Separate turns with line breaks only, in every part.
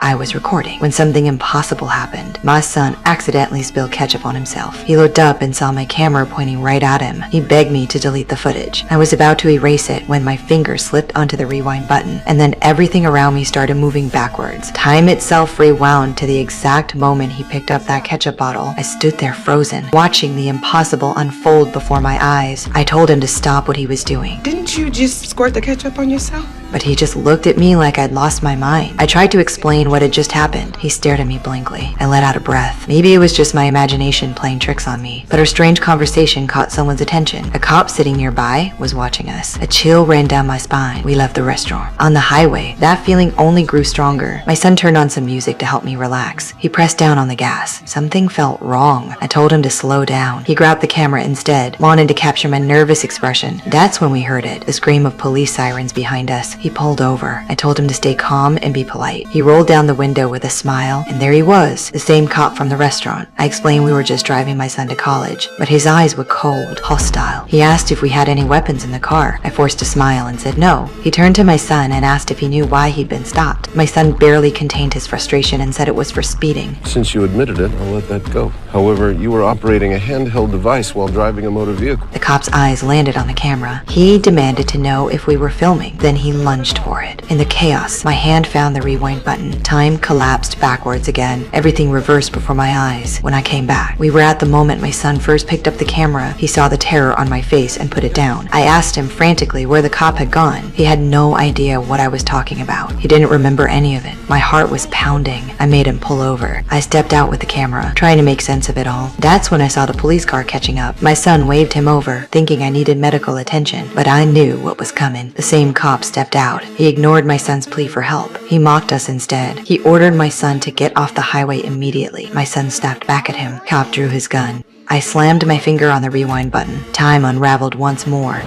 I was recording when something impossible happened. My son accidentally spilled ketchup on himself. He looked up and saw my camera pointing right at him. He begged me to delete the footage. I was about to erase it when my finger slipped onto the rewind button, and then everything around me started moving backwards. Time itself rewound to the exact moment he picked up that ketchup bottle. I stood there frozen, watching the impossible unfold before my eyes. I told him to stop what he was doing.
Didn't you just squirt the ketchup on yourself?
But he just looked at me like I'd lost my mind. I tried to explain what had just happened. He stared at me blankly. I let out a breath. Maybe it was just my imagination playing tricks on me. But our strange conversation caught someone's attention. A cop sitting nearby was watching us. A chill ran down my spine. We left the restaurant. On the highway, that feeling only grew stronger. My son turned on some music to help me relax. He pressed down on the gas. Something felt wrong. I told him to slow down. He grabbed the camera instead, wanted to capture my nervous expression. That's when we heard it, the scream of police sirens behind us. He pulled over. I told him to stay calm and be polite. He rolled down the window with a smile, and there he was, the same cop from the restaurant. I explained we were just driving my son to college, but his eyes were cold, hostile. He asked if we had any weapons in the car. I forced a smile and said no. He turned to my son and asked if he knew why he'd been stopped. My son barely contained his frustration and said it was for speeding.
Since you admitted it, I'll let that go. However, you were operating a handheld device while driving a motor vehicle.
The cop's eyes landed on the camera. He demanded to know if we were filming. Then he lunged for it. In the chaos, my hand found the rewind button. Time collapsed backwards again. Everything reversed before my eyes. When I came back, we were at the moment my son first picked up the camera. He saw the terror on my face and put it down. I asked him frantically where the cop had gone. He had no idea what I was talking about. He didn't remember any of it. My heart was pounding. I made him pull over. I stepped out with the camera, trying to make sense of it all. That's when I saw the police car catching up. My son waved him over, thinking I needed medical attention, but I knew what was coming. The same cop stepped out. He ignored my son's plea for help. He mocked us instead. He ordered my son to get off the highway immediately. My son snapped back at him. Cop drew his gun. I slammed my finger on the rewind button. Time unraveled once more.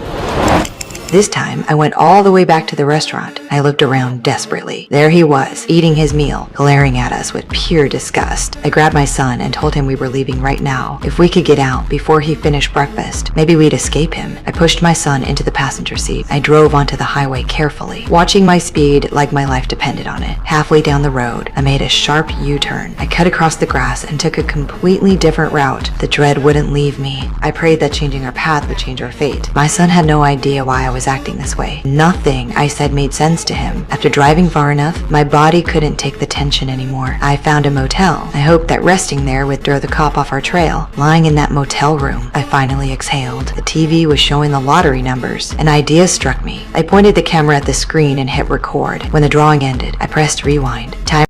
This time, I went all the way back to the restaurant. I looked around desperately. There he was, eating his meal, glaring at us with pure disgust. I grabbed my son and told him we were leaving right now. If we could get out before he finished breakfast, maybe we'd escape him. I pushed my son into the passenger seat. I drove onto the highway carefully, watching my speed like my life depended on it. Halfway down the road, I made a sharp U-turn. I cut across the grass and took a completely different route. The dread wouldn't leave me. I prayed that changing our path would change our fate. My son had no idea why I was acting this way. Nothing I said made sense to him. After driving far enough, my body couldn't take the tension anymore. I found a motel. I hoped that resting there would throw the cop off our trail. Lying in that motel room, I finally exhaled. The TV was showing the lottery numbers. An idea struck me. I pointed the camera at the screen and hit record. When the drawing ended, I pressed rewind. Time